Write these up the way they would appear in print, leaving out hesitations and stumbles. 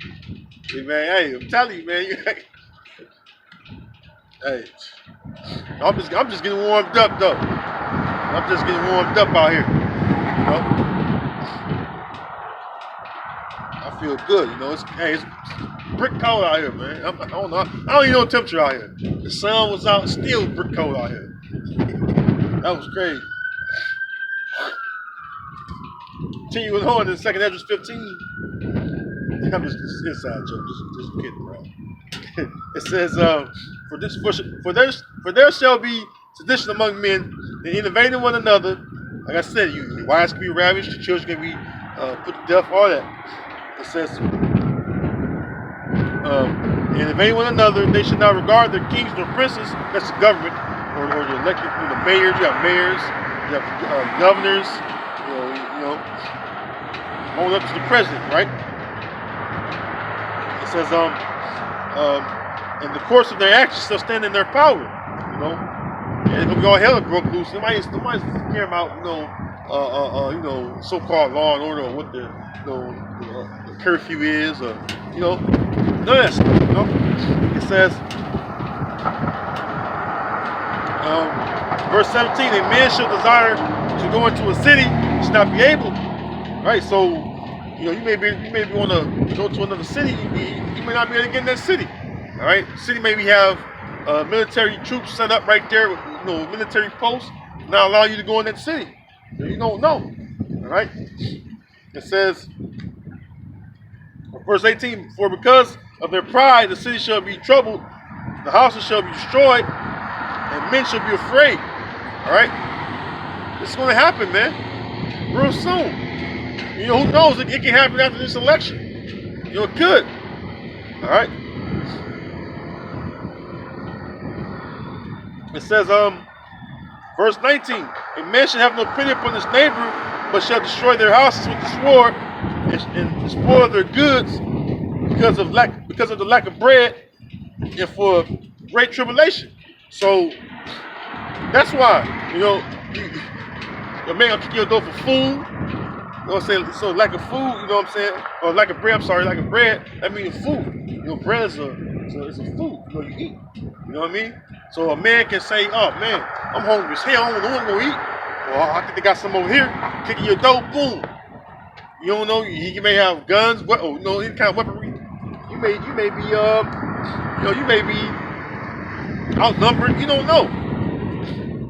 Hey, man, hey, I'm telling you, man. Hey, I'm just getting warmed up though. I'm just getting warmed up out here. You know, I feel good. You know, it's brick cold out here, man. I don't know. I don't even know the temperature out here. The sun was out, still brick cold out here. That was crazy. Continuing on in second Ezra 15. I'm just inside joke, just kidding around. It says, for there shall be sedition among men, and innovating one another. Like I said, your wives can be ravished, your children can be put to death, all that. It says, innovating one another, they should not regard their kings nor princes. That's the government, or the elected, the mayors. You have mayors, you have governors, going up to the president, right? It says, in the course of their actions, they'll stand in their power. You know, and it's gonna be all hell broke loose. Nobody's caring about so-called law and order, or what the curfew is, or none of that stuff. You know, it says, verse 17: a man shall desire to go into a city, should not be able. Right, so you may want to go to another city. You may not be able to get in that city. All right, city maybe have military troops set up right there with military posts, not allow you to go in that city. You don't know. All right, it says, verse 18: for because of their pride, the city shall be troubled, the houses shall be destroyed, and men shall be afraid. All right, this is going to happen, man, real soon. Who knows? It can happen after this election. It could. All right. It says, verse 19: a man shall have no pity upon his neighbor, but shall destroy their houses with the sword, and spoil their goods because of the lack of bread, and for great tribulation. So that's why a man gonna kick your door for food. You know what I'm saying? So lack of food, you know what I'm saying? Or lack of bread, I'm sorry, lack of bread, that means food. Bread is a food, you eat. You know what I mean? So a man can say, oh man, I'm hungry as hell, I don't know what I'm gonna eat. Well, I think they got some over here, kicking your door, boom. You don't know, he may have guns, any kind of weaponry. You may be outnumbered, you don't know.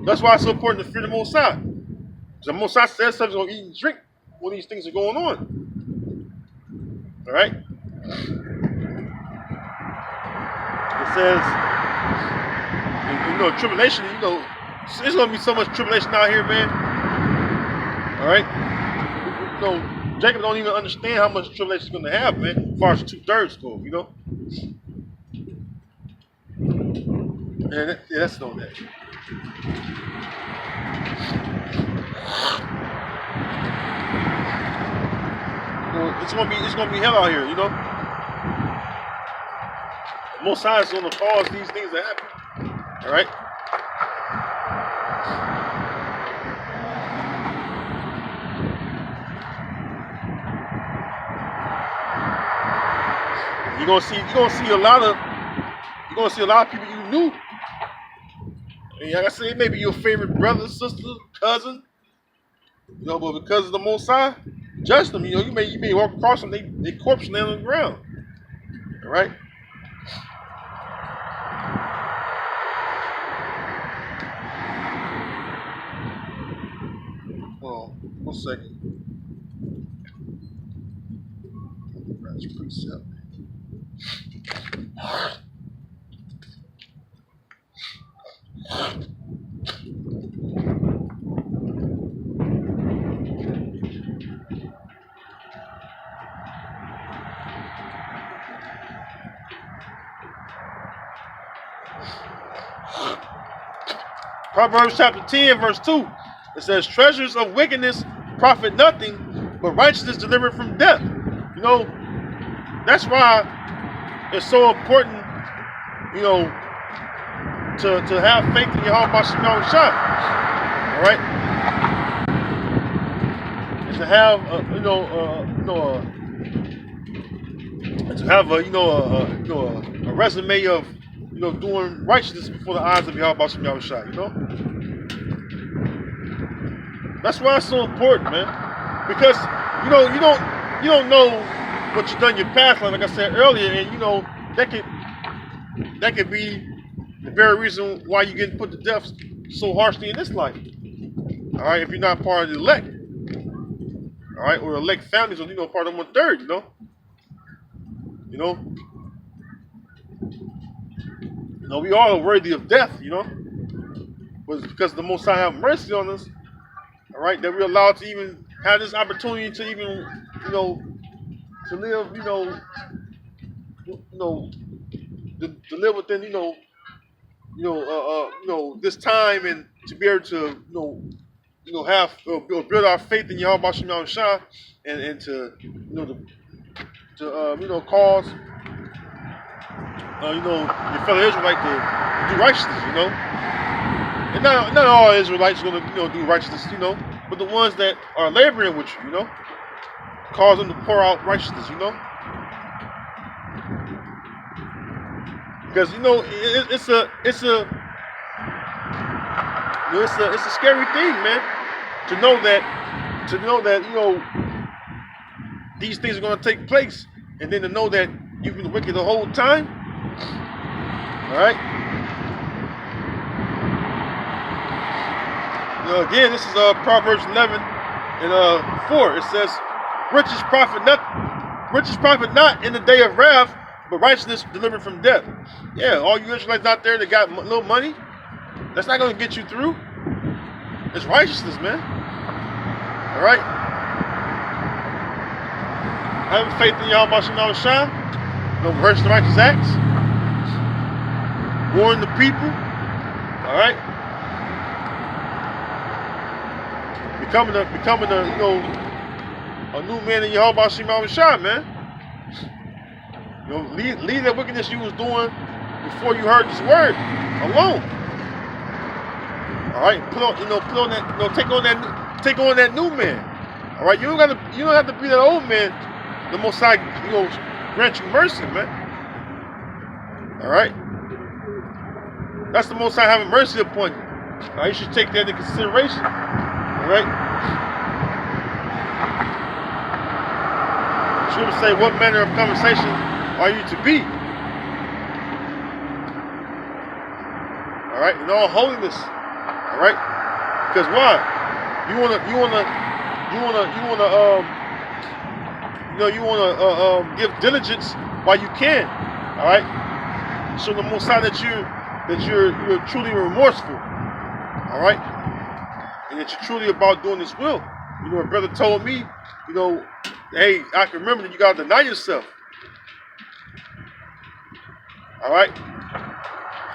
That's why it's so important to fear the Most High. Because the Most High says something's gonna eat and drink when these things are going on. All right? It says, tribulation, there's going to be so much tribulation out here, man. All right? Jacob don't even understand how much tribulation is going to have, man, as far as 2/3 go, And that's on that. It's gonna be hell out here, Most High is gonna cause these things to happen. All right. You're gonna see a lot of people you knew. And like I said, it may be your favorite brother, sister, cousin, but because of the Most High, judge them. You may walk across them, they corpse laying on the ground. All right. Hold on, 1 second. That's precept. Proverbs chapter 10, verse 2. It says, treasures of wickedness profit nothing, but righteousness delivered from death. That's why it's so important, to have faith in your heart by Shema Shai. All right? And to have, to have a resume of doing righteousness before the eyes of Yahweh Shem Yahushua, That's why it's so important, man. Because you don't know what you've done in your past, like I said earlier, and that could be the very reason why you're getting put to death so harshly in this life. All right, if you're not part of the elect, all right, or elect families, or part of 1/3, we all are worthy of death, but it's because the Most High have mercy on us, all right, that we're allowed to even have this opportunity to even, to live, to live within, this time, and to be able to, have build our faith in Yahweh Shem Yahushua, and to, cause, your fellow Israelite to do righteousness, and not all Israelites are going to, do righteousness, but the ones that are laboring with you, cause them to pour out righteousness, because it's a scary thing, man, to know that these things are going to take place, and then to know that you've been wicked the whole time. All right. Again, this is Proverbs 11 and 4. It says, "Riches profit not in the day of wrath, but righteousness delivered from death." Yeah, all you Israelites out there that got a little money, that's not going to get you through. It's righteousness, man. All right. Having faith in Yahweh Shem Yahushua, rehearse the righteous acts, warn the people. All right. Becoming a new man in Yahweh Shem Yahushua, man. Leave that wickedness you was doing before you heard this word alone. All right, take on that new man. All right, you don't have to be that old man. The Most High, grant you mercy, man. All right, that's the Most High having mercy upon you. All right, you should take that into consideration. All right. Scripture say, "What manner of conversation are you to be?" All right, in all holiness. All right, because why? You wanna give diligence while you can. All right, show the Most High that you're truly remorseful. All right, and that you're truly about doing His will. A brother told me, hey, I can remember that you gotta deny yourself. All right,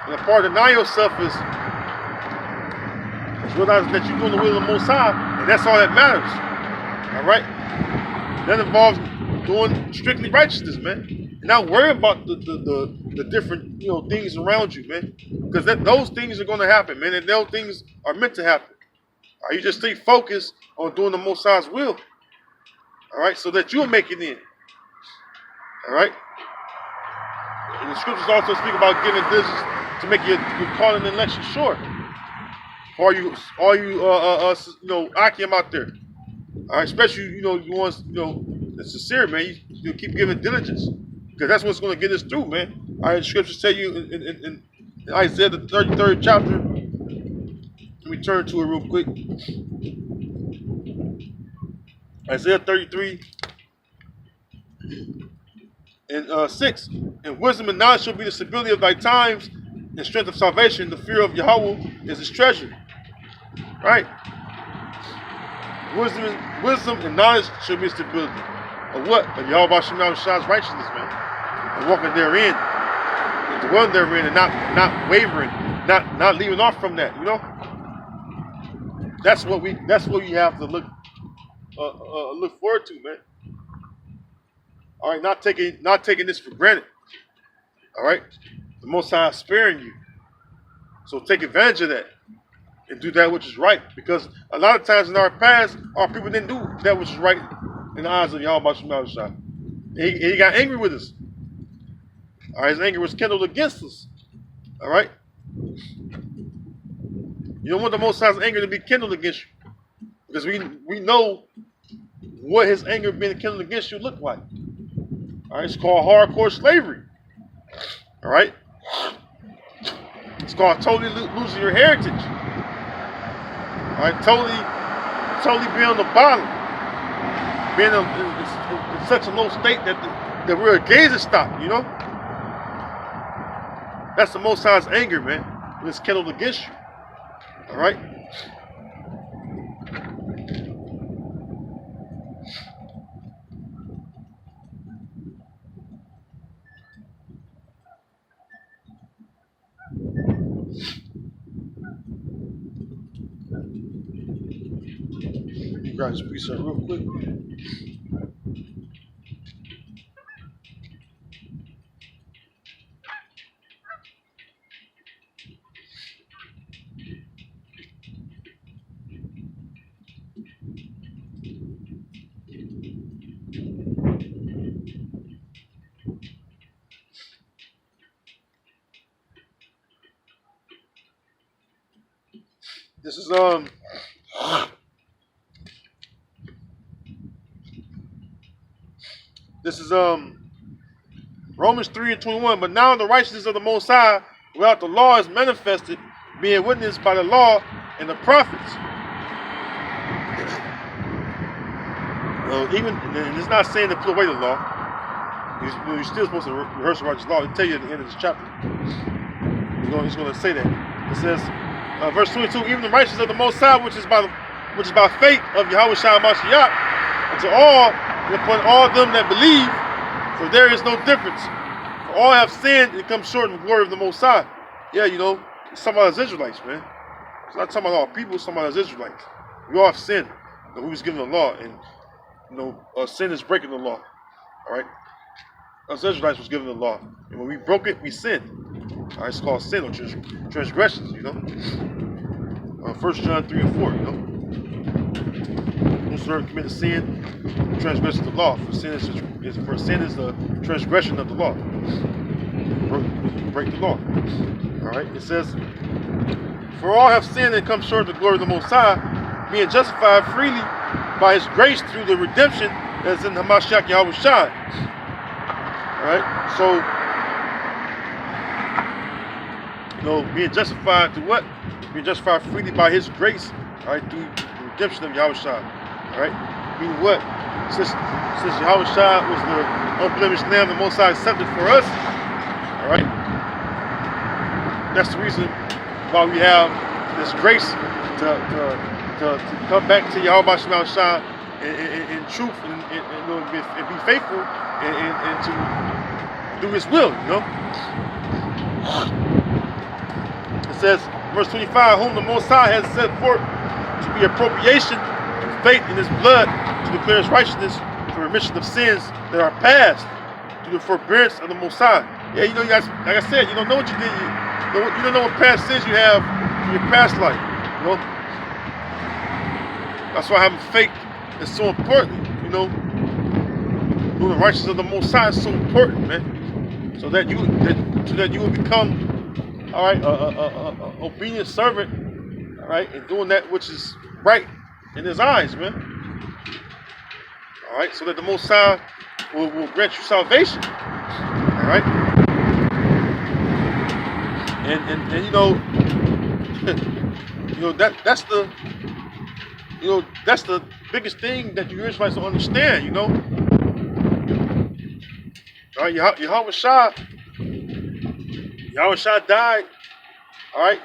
and a part of denying yourself is realizing that you're doing the will of the Most High, and that's all that matters. All right, that involves doing strictly righteousness, man. And not worry about the different things around you, man, because those things are going to happen, man, and those things are meant to happen. All right, you just stay focused on doing the Most High's will. All right, so that you'll make it in. All right. And the scriptures also speak about giving diligence to make your calling and election sure. All you Akim out there. All right, especially you ones that's sincere, man. You keep giving diligence, because that's what's going to get us through, man. All right, the scriptures tell you in Isaiah the 33rd chapter. Let me turn to it real quick. Isaiah 33 and 6. "And wisdom and knowledge shall be the stability of thy times, and strength of salvation. The fear of Yahweh is his treasure." Right? Wisdom and knowledge shall be stability. Of what? Of Yahweh Shem Yahushua's righteousness, man. And walking therein, and dwelling therein, and not wavering, not leaving off from that. That's what we have to look forward to, man. All right, not taking this for granted. All right, the Most High is sparing you, so take advantage of that and do that which is right. Because a lot of times in our past, our people didn't do that which is right in the eyes of Yahweh Shem Yahushua. He got angry with us. All right, his anger was kindled against us. All right. You don't want the Most High's anger to be kindled against you, because we know what his anger being kindled against you look like. All right, it's called hardcore slavery. All right, it's called totally losing your heritage. All right, totally being on the bottom, being in such a low state that we're a gazing stop. You know, that's the Most High's anger, man, when it's kindled against you. All right. You guys research real quick. This is Romans 3:21. But now the righteousness of the Most High without the law is manifested, being witnessed by the law and the prophets. Even and it's not saying to put away the law. You're still supposed to rehearse the righteous law. It'll tell you at the end of this chapter. He's going to say that. It says, verse 22, even the righteousness of the Most High, which is by faith of Yahweh Shai Mashiach, unto all and upon all them that believe, for there is no difference. For all have sinned and come short of the glory of the Most High. Yeah, you know, it's talking about us Israelites, man. It's not talking about all people, it's talking about us Israelites. We all have sinned. We was given the law, and you know, sin is breaking the law. All right? Us Israelites was given the law. And when we broke it, we sinned. All right, it's called sin or transgressions, you know. 1 John 3 and 4, you know. Whosoever committed sin, transgresses the law. For sin is the transgression of the law. Break the law. All right, it says, for all have sinned and come short of the glory of the Most High, being justified freely by his grace through the redemption that is in Hamashiach Yahweh Shai. Alright, so, you know, being justified to what? Being justified freely by his grace, alright, through the redemption of Yahweh Shai. Alright, meaning what? Since Yahweh Shai was the unblemished lamb the Most High accepted for us, alright, that's the reason why we have this grace to come back to Yahweh Shai in truth and be faithful and to do his will, you know. It says, verse 25, whom the Most High has set forth to be appropriation through faith in his blood to declare his righteousness for remission of sins that are past through the forbearance of the Most High. Yeah, you know, you guys, like I said, you don't know what you did. You don't know what past sins you have in your past life, you know. That's why having faith is so important, you know. The righteousness of the Most High is so important, man. So that you will become, all right, obedient servant, all right, and doing that which is right in his eyes, man. All right, so that the Most High will grant you salvation. All right, and you know, you know that's the biggest thing that you Israelites don't understand, you know. All right, Yahweh Shai died. All right.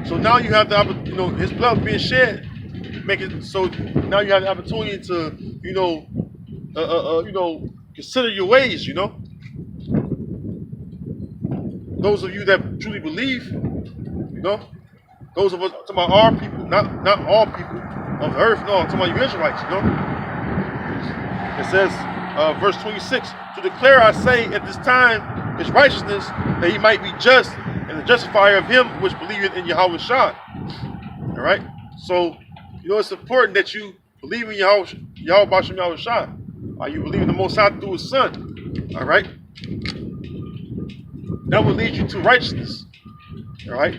So now you have the, you know, his blood being shed, make it so now you have the opportunity to, you know, consider your ways, you know. Those of you that truly believe, you know, those of us, talking about our people, not all people of the earth, no, I'm talking about you Israelites, you know. It says, verse 26, to declare, I say, at this time, his righteousness, that he might be just, and the justifier of him which believeth in Yahweh Shai. All right? So, you know, it's important that you believe in Yahweh Shai. You believe in the Most High through his son. All right? That will lead you to righteousness. All right.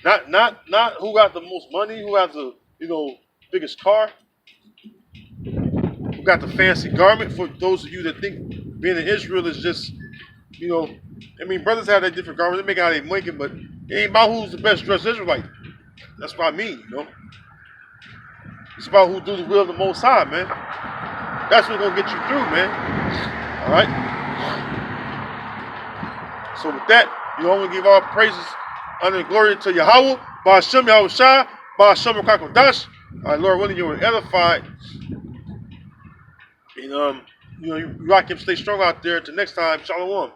Not who got the most money, who has the biggest car, who got the fancy garment. For those of you that think being in Israel is just, I mean, brothers have that different garments. They make out they making, but it ain't about who's the best dressed Israelite. That's what I mean. It's about who do the will of the Most High, man. That's what's gonna get you through, man. All right. So with that, I'm gonna give all praises, honor, and glory to Yahweh, Ba'ashem Yahweh Shai, Ba'ashem Rakakodash. All right, Lord willing, you were edified. And you rock him, stay strong out there. Till next time, Shalom.